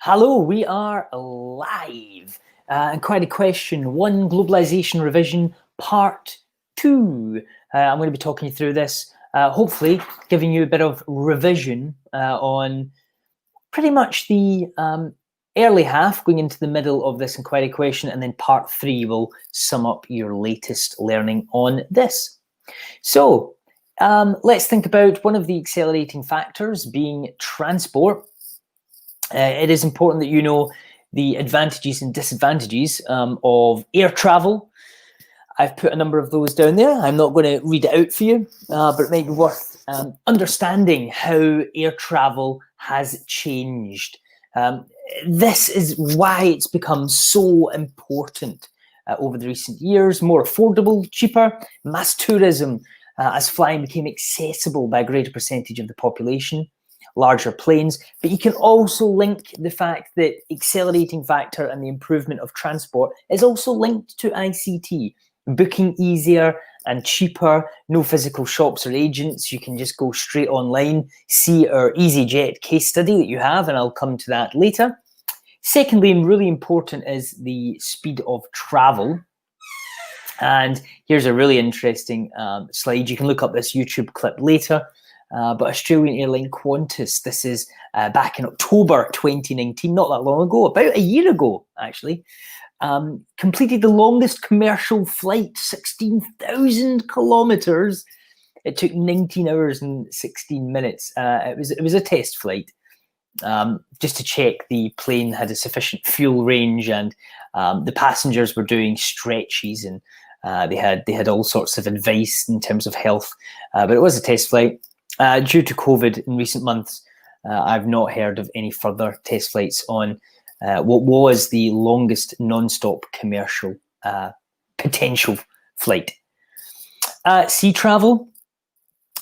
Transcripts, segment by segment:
Hello, we are live. Inquiry question 1, Globalization Revision, Part 2. I'm going to be talking you through this, hopefully giving you a bit of revision on pretty much the early half, going into the middle of this inquiry question, and then Part 3 will sum up your latest learning on this. So let's think about one of the accelerating factors being transport. It is important that you know the advantages and disadvantages of air travel. I've put a number of those down there. I'm not going to read it out for you, but it might be worth understanding how air travel has changed. This is why it's become so important over the recent years. More affordable, cheaper, mass tourism, as flying became accessible by a greater percentage of the population. Larger planes, but you can also link the fact that accelerating factor and the improvement of transport is also linked to ICT. Booking easier and cheaper, no physical shops or agents, you can just go straight online, see our Easyjet case study that you have, and I'll come to that later. Secondly, and really important, is the speed of travel. And here's a really interesting slide. You can look up this YouTube clip later. But Australian airline Qantas, this is back in October 2019, not that long ago, about a year ago, actually, completed the longest commercial flight, 16,000 kilometers. It took 19 hours and 16 minutes. It was a test flight, just to check the plane had a sufficient fuel range, and the passengers were doing stretches, and they had all sorts of advice in terms of health, but it was a test flight. Due to COVID in recent months, I've not heard of any further test flights on what was the longest non-stop commercial potential flight. Sea travel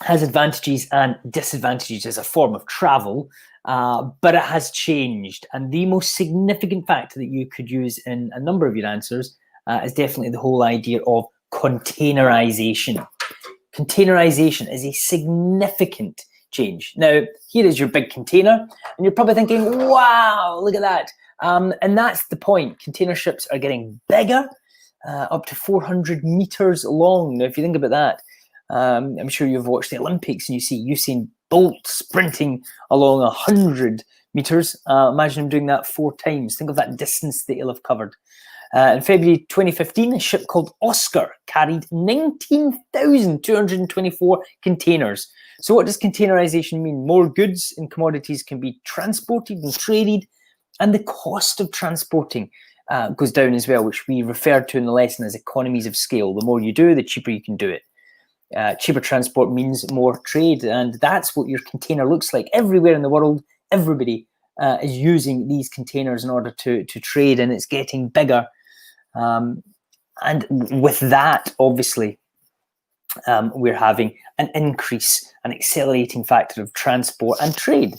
has advantages and disadvantages as a form of travel, but it has changed. And the most significant factor that you could use in a number of your answers is definitely the whole idea of containerisation. Containerisation is a significant change. Now, here is your big container, and you're probably thinking, wow, look at that. And that's the point. Container ships are getting bigger, up to 400 meters long. Now, if you think about that, I'm sure you've watched the Olympics and you see Usain Bolt sprinting along 100 meters. Imagine him doing that 4 times. Think of that distance that he'll have covered. In February 2015, a ship called Oscar carried 19,224 containers. So what does containerisation mean? More goods and commodities can be transported and traded, and the cost of transporting goes down as well, which we referred to in the lesson as economies of scale. The more you do, the cheaper you can do it. Cheaper transport means more trade, and that's what your container looks like. Everywhere in the world, everybody is using these containers in order to trade, and it's getting bigger. And with that, obviously, we're having an increase, an accelerating factor of transport and trade.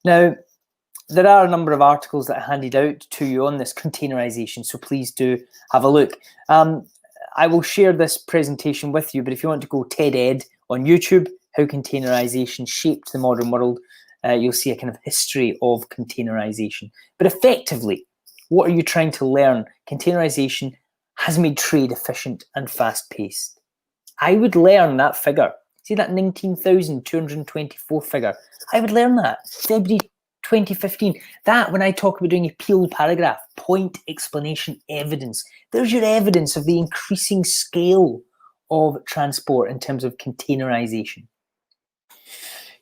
Now, there are a number of articles that are handed out to you on this containerisation, so please do have a look. I will share this presentation with you, but if you want to go TED-Ed on YouTube, how containerisation shaped the modern world, you'll see a kind of history of containerisation. But effectively, what are you trying to learn? Containerisation has made trade efficient and fast-paced. I would learn that figure. See that 19,224 figure? I would learn that. February 2015. That, when I talk about doing a peel paragraph, point, explanation, evidence. There's your evidence of the increasing scale of transport in terms of containerisation.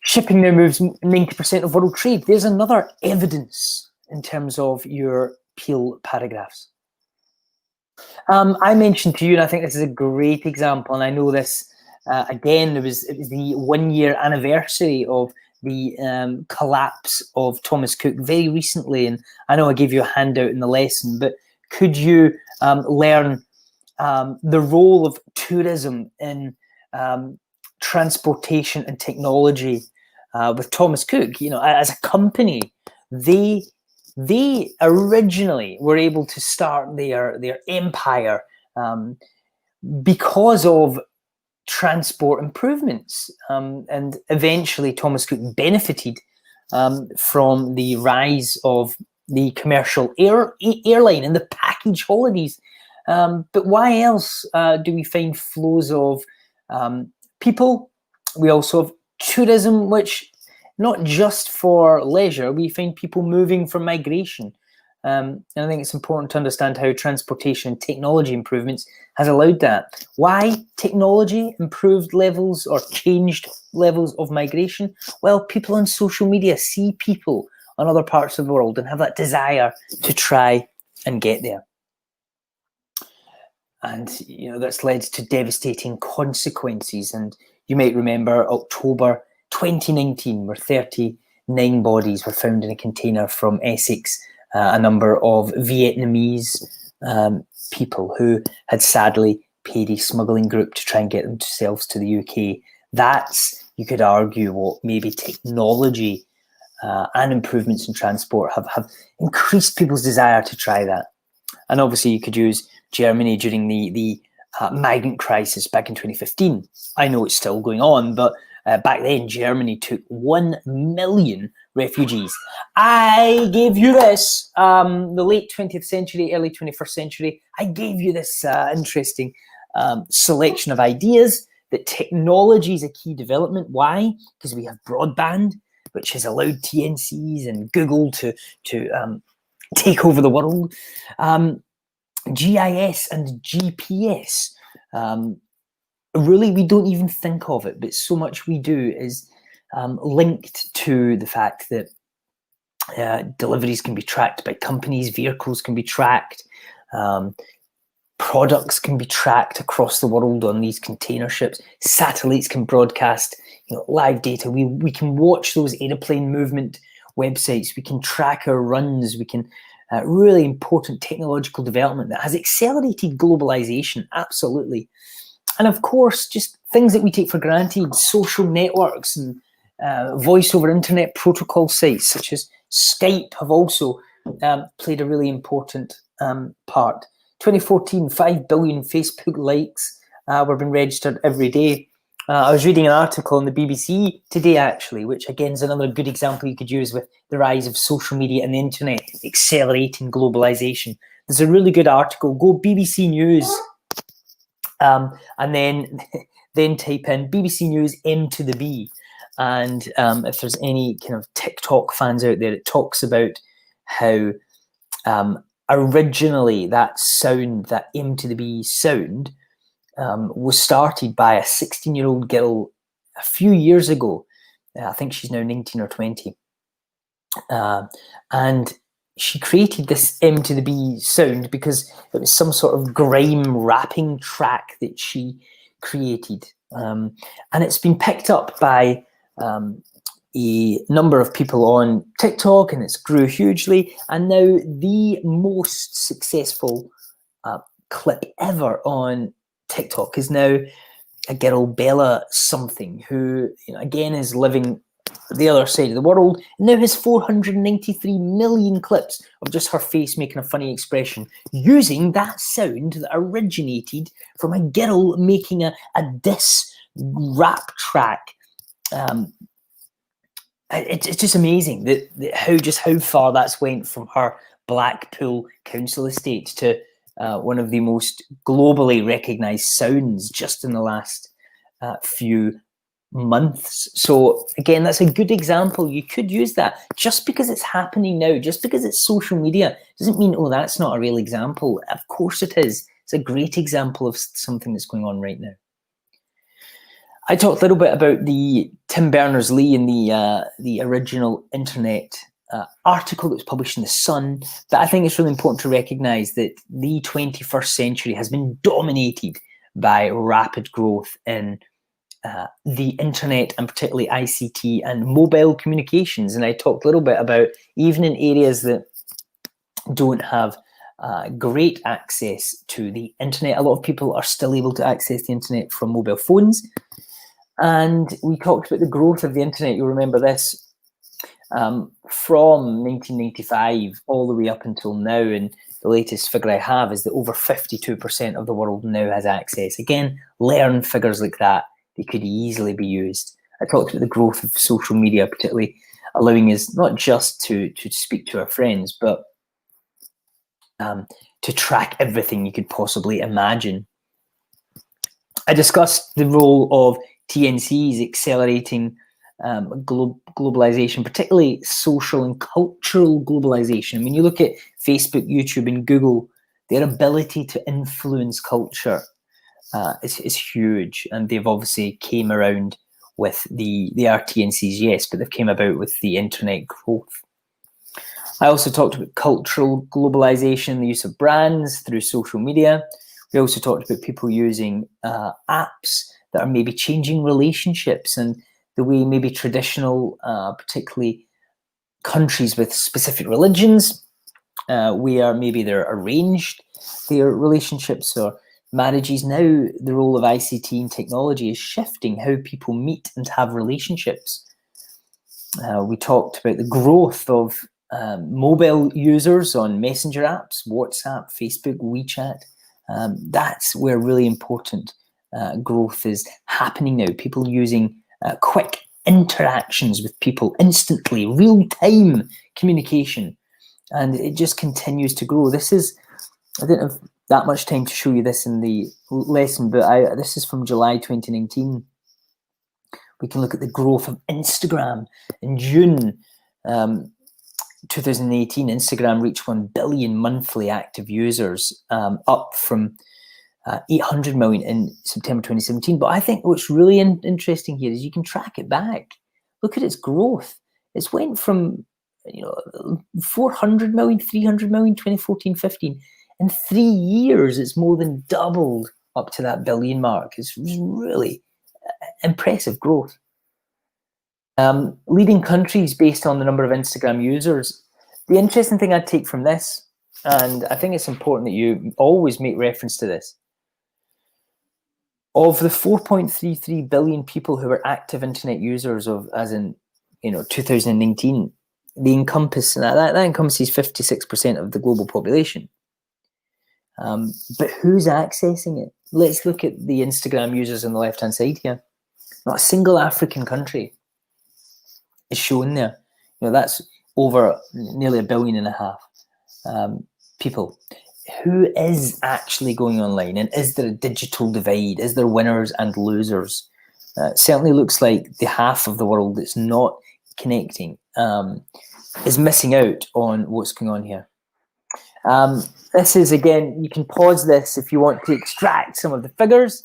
Shipping now moves 90% of world trade. There's another evidence in terms of your peel paragraphs. I mentioned to you, and I think this is a great example, and I know this, again, it was the 1-year anniversary of the collapse of Thomas Cook very recently, and I know I gave you a handout in the lesson, but could you learn the role of tourism in transportation and technology with Thomas Cook? You know, as a company, they originally were able to start their empire because of transport improvements, and eventually Thomas Cook benefited from the rise of the commercial airline and the package holidays. But why else do we find flows of people? We also have tourism, which not just for leisure, we find people moving for migration. And I think it's important to understand how transportation and technology improvements has allowed that. Why technology improved levels or changed levels of migration? Well, people on social media see people on other parts of the world and have that desire to try and get there. And that's led to devastating consequences. And you might remember October 2019, where 39 bodies were found in a container from Essex, a number of Vietnamese people who had sadly paid a smuggling group to try and get themselves to the UK. That's, you could argue, what maybe technology and improvements in transport have increased people's desire to try that. And obviously you could use Germany during the migrant crisis back in 2015. I know it's still going on, but back then Germany took 1 million refugees. I gave you this, the late 20th century, early 21st century. I gave you this interesting selection of ideas that technology is a key development. Why? Because we have broadband, which has allowed TNCs and Google to take over the world. GIS and GPS. Really, we don't even think of it, but so much we do is linked to the fact that deliveries can be tracked by companies, vehicles can be tracked, products can be tracked across the world on these container ships, satellites can broadcast live data. We can watch those airplane movement websites, we can track our runs, we can really important technological development that has accelerated globalization, absolutely. And of course, just things that we take for granted, social networks and voice over internet protocol sites such as Skype have also played a really important part. 2014, 5 billion Facebook likes were being registered every day. I was reading an article on the BBC today, actually, which again is another good example you could use with the rise of social media and the internet accelerating globalization. There's a really good article. Go BBC News, and then type in BBC News M to the B. And if there's any kind of TikTok fans out there, it talks about how originally that sound, that M to the B sound, was started by a 16-year-old girl a few years ago. I think she's now 19 or 20. And she created this M to the B sound because it was some sort of grime rapping track that she created. And it's been picked up by a number of people on TikTok, and it's grew hugely. And now the most successful clip ever on TikTok is now a girl, Bella something, who again is living the other side of the world, and now has 493 million clips of just her face making a funny expression using that sound that originated from a girl making a diss rap track. It's just amazing that how far that's went from her Blackpool council estate to one of the most globally recognized sounds just in the last few months. So again, that's a good example. You could use that. Just because it's happening now, just because it's social media, doesn't mean, oh, that's not a real example. Of course it is. It's a great example of something that's going on right now. I talked a little bit about the Tim Berners-Lee in the original internet article that was published in The Sun, but I think it's really important to recognize that the 21st century has been dominated by rapid growth in the internet, and particularly ICT and mobile communications. And I talked a little bit about, even in areas that don't have great access to the internet, a lot of people are still able to access the internet from mobile phones. And we talked about the growth of the internet. You'll remember this from 1995 all the way up until now. And the latest figure I have is that over 52% of the world now has access. Again, learn figures like that. They could easily be used. I talked about the growth of social media, particularly allowing us not just to speak to our friends, but to track everything you could possibly imagine. I discussed the role of TNCs accelerating globalization, particularly social and cultural globalization. When you look at Facebook, YouTube, and Google, their ability to influence culture is huge, and they've obviously came around with the RTNCs, yes, but they've came about with the internet growth. I also talked about cultural globalization, the use of brands through social media. We also talked about people using apps that are maybe changing relationships and the way maybe traditional, particularly countries with specific religions, where maybe they're arranged, their relationships or marriages. Now the role of ICT and technology is shifting how people meet and have relationships. We talked about the growth of mobile users on messenger apps, WhatsApp, Facebook, WeChat. That's where really important growth is happening now. People using quick interactions with people instantly, real-time communication, and it just continues to grow. This is, I didn't have that much time to show you this in the lesson, but this is from July 2019. We can look at the growth of Instagram. In June 2018, Instagram reached 1 billion monthly active users, up from 800 million in September 2017. But I think what's really interesting here is you can track it back. Look at its growth. It's went from 400 million, 300 million, 2014, 15. In 3 years, it's more than doubled up to that billion mark. It's really impressive growth. Leading countries based on the number of Instagram users. The interesting thing I take from this, and I think it's important that you always make reference to this, of the 4.33 billion people who were active internet users as in 2019, that encompasses 56% of the global population. But who's accessing it? Let's look at the Instagram users on the left-hand side here. Not a single African country is shown there. That's over nearly 1.5 billion people. Who is actually going online, and is there a digital divide? Is there winners and losers? Certainly looks like the half of the world that's not connecting is missing out on what's going on here. This is, again, you can pause this if you want to extract some of the figures.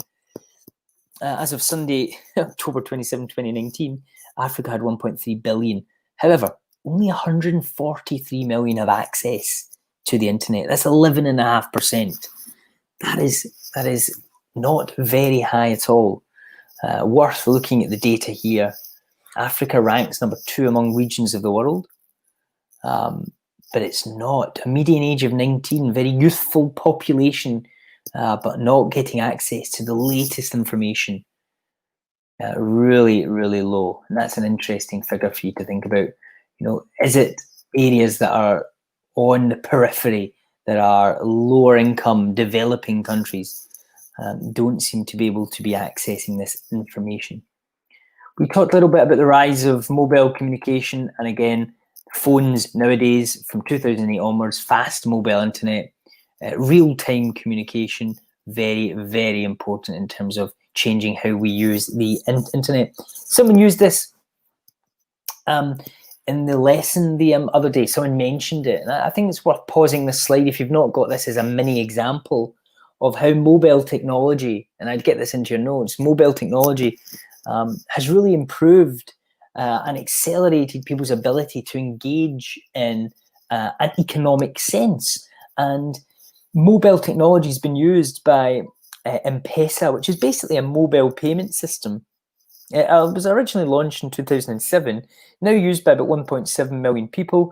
As of Sunday, October 27, 2019, Africa had 1.3 billion. However, only 143 million have access to the internet. That's 11.5%. That is not very high at all. Worth looking at the data here. Africa ranks number 2 among regions of the world, but it's not. A median age of 19, very youthful population, but not getting access to the latest information. Really, really low. And that's an interesting figure for you to think about. Is it areas that are on the periphery, that are lower income developing countries, don't seem to be able to be accessing this information? We talked a little bit about the rise of mobile communication, and again, phones nowadays from 2008 onwards, fast mobile internet, real-time communication, very, very important in terms of changing how we use the internet. Someone used this in the lesson the other day. Someone mentioned it, and I think it's worth pausing this slide if you've not got this as a mini example of how mobile technology, and I'd get this into your notes, mobile technology has really improved and accelerated people's ability to engage in an economic sense. And mobile technology has been used by M-Pesa, which is basically a mobile payment system. It was originally launched in 2007, now used by about 1.7 million people,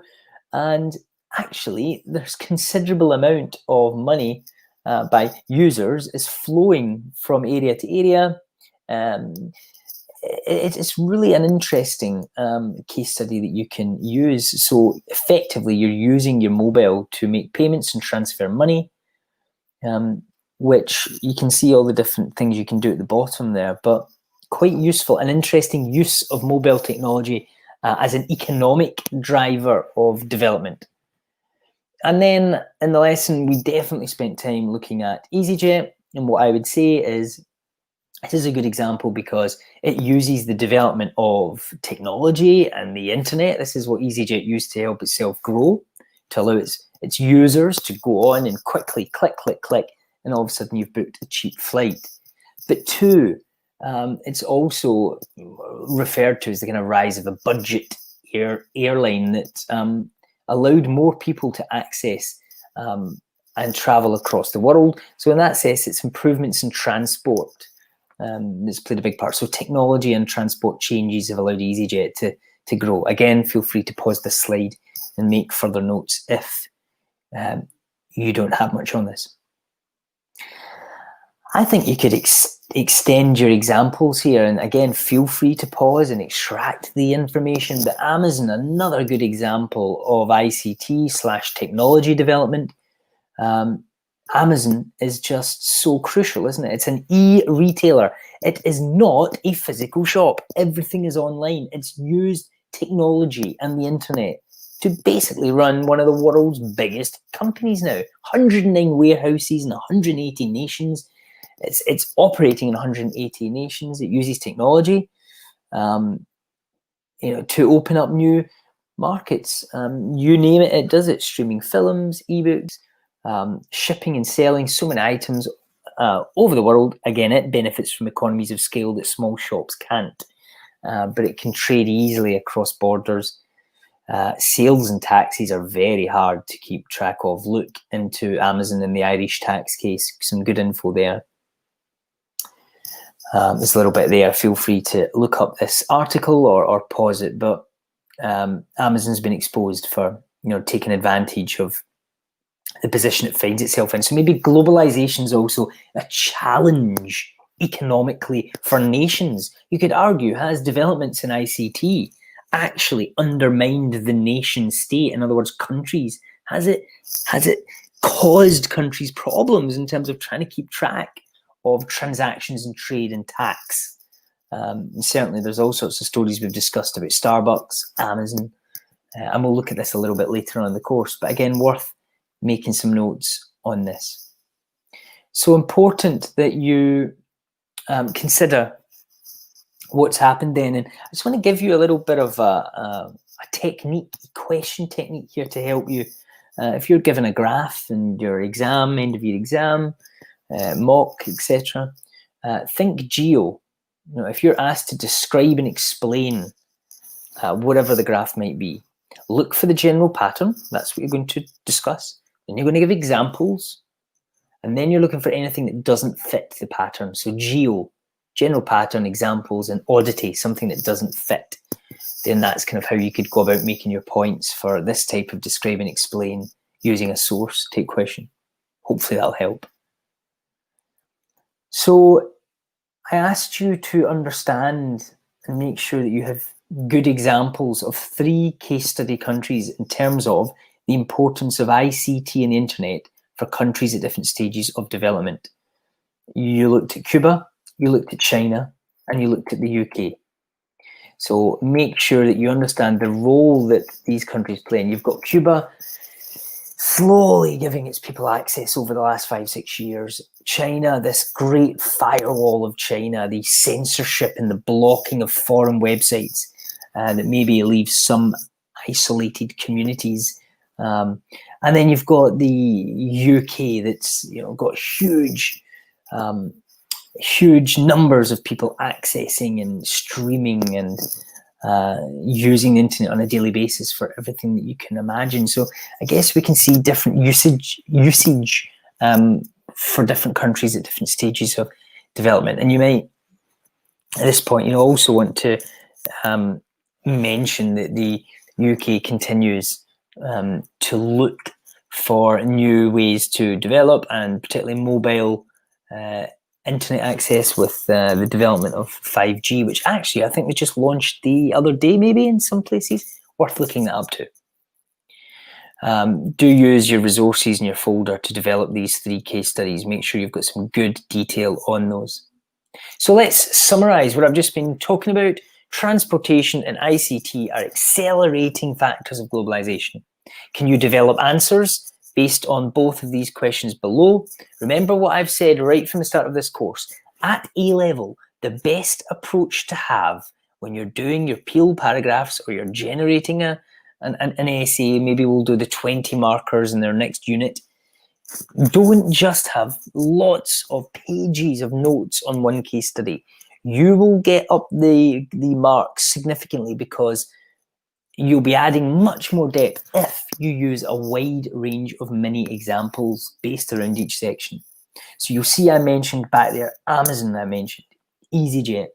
and actually there's considerable amount of money by users is flowing from area to area. It's really an interesting case study that you can use. So effectively, you're using your mobile to make payments and transfer money, which you can see all the different things you can do at the bottom there, but quite useful and interesting use of mobile technology as an economic driver of development. And then in the lesson, we definitely spent time looking at Easyjet. And what I would say is, this is a good example because it uses the development of technology and the internet. This is what Easyjet used to help itself grow, to allow its users to go on and quickly click, click, click, and all of a sudden you've booked a cheap flight. But two, it's also referred to as the kind of rise of a budget airline that allowed more people to access and travel across the world. So in that sense, it's improvements in transport that's played a big part. So technology and transport changes have allowed Easyjet to grow. Again, feel free to pause this slide and make further notes if you don't have much on this. I think you could extend your examples here, and again, feel free to pause and extract the information. But Amazon, another good example of ICT/technology development. Amazon is just so crucial, isn't it? It's an e-retailer. It is not a physical shop. Everything is online. It's used technology and the internet to basically run one of the world's biggest companies now. 109 warehouses in 180 nations. It's operating in 180 nations. It uses technology, to open up new markets. You name it, it does it. Streaming films, ebooks, shipping and selling so many items over the world. Again, it benefits from economies of scale that small shops can't, but it can trade easily across borders. Sales and taxes are very hard to keep track of. Look into Amazon and the Irish tax case, some good info there. There's a little bit there. Feel free to look up this article or pause it, but Amazon's been exposed for taking advantage of the position it finds itself in. So maybe globalization is also a challenge economically for nations. You could argue, has developments in ICT actually undermined the nation state? In other words, countries. Has it caused countries problems in terms of trying to keep track of transactions and trade and tax? And certainly there's all sorts of stories we've discussed about Starbucks, Amazon, and we'll look at this a little bit later on in the course, but again, worth making some notes on this. So important that you consider what's happened then. And I just want to give you a little bit of a technique, question technique here to help you. If you're given a graph in your exam, end of year exam, mock, etc., think geo. If you're asked to describe and explain whatever the graph might be, look for the general pattern. That's what you're going to discuss. Then you're going to give examples, and then you're looking for anything that doesn't fit the pattern. So geo, general pattern, examples, and oddity, something that doesn't fit. Then that's kind of how you could go about making your points for this type of describe and explain using a source type question. Hopefully that'll help. So I asked you to understand and make sure that you have good examples of 3 case study countries in terms of the importance of ICT and the internet for countries at different stages of development. You looked at Cuba, you looked at China, and you looked at the UK. So make sure that you understand the role that these countries play. And you've got Cuba slowly giving its people access over the last 5-6 years. China, this great firewall of China, the censorship and the blocking of foreign websites that maybe leaves some isolated communities. And then you've got the UK that's got huge numbers of people accessing and streaming and using the internet on a daily basis for everything that you can imagine. So I guess we can see different usage for different countries at different stages of development. And you might, at this point, also want to mention that the UK continues to look for new ways to develop, and particularly mobile internet access with the development of 5G, which actually I think we just launched the other day, maybe in some places. Worth looking that up too. Do use your resources in your folder to develop these 3 case studies. Make sure you've got some good detail on those. So let's summarize what I've just been talking about. Transportation and ICT are accelerating factors of globalization. Can you develop answers based on both of these questions below? Remember what I've said right from the start of this course. At A level, the best approach to have when you're doing your Peel paragraphs or you're generating an essay, maybe we'll do the 20 markers in their next unit. Don't just have lots of pages of notes on one case study. You will get up the marks significantly because you'll be adding much more depth if you use a wide range of mini examples based around each section. So you'll see I mentioned back there Amazon, I mentioned Easyjet,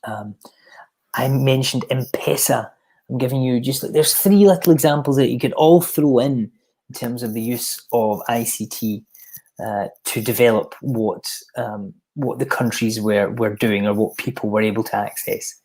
I mentioned M-Pesa. I'm giving you just like, there's 3 little examples that you could all throw in terms of the use of ICT to develop what the countries were doing or what people were able to access.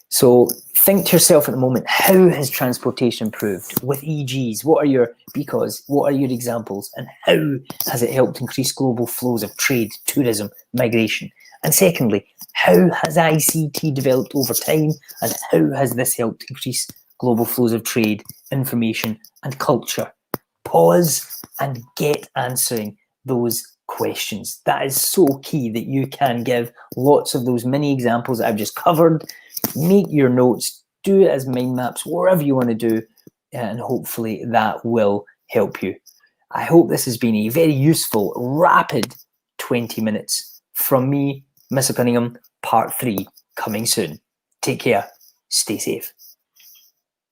So think to yourself at the moment, how has transportation improved with EGs? What are your examples, and how has it helped increase global flows of trade, tourism, migration? And secondly, how has ICT developed over time, and how has this helped increase global flows of trade, information, and culture? Pause and get answering those questions. That is so key that you can give lots of those mini examples that I've just covered. Make your notes, do it as mind maps, whatever you want to do, and hopefully that will help you. I hope this has been a very useful, rapid 20 minutes from me, Mr. Cunningham, part 3, coming soon. Take care, stay safe.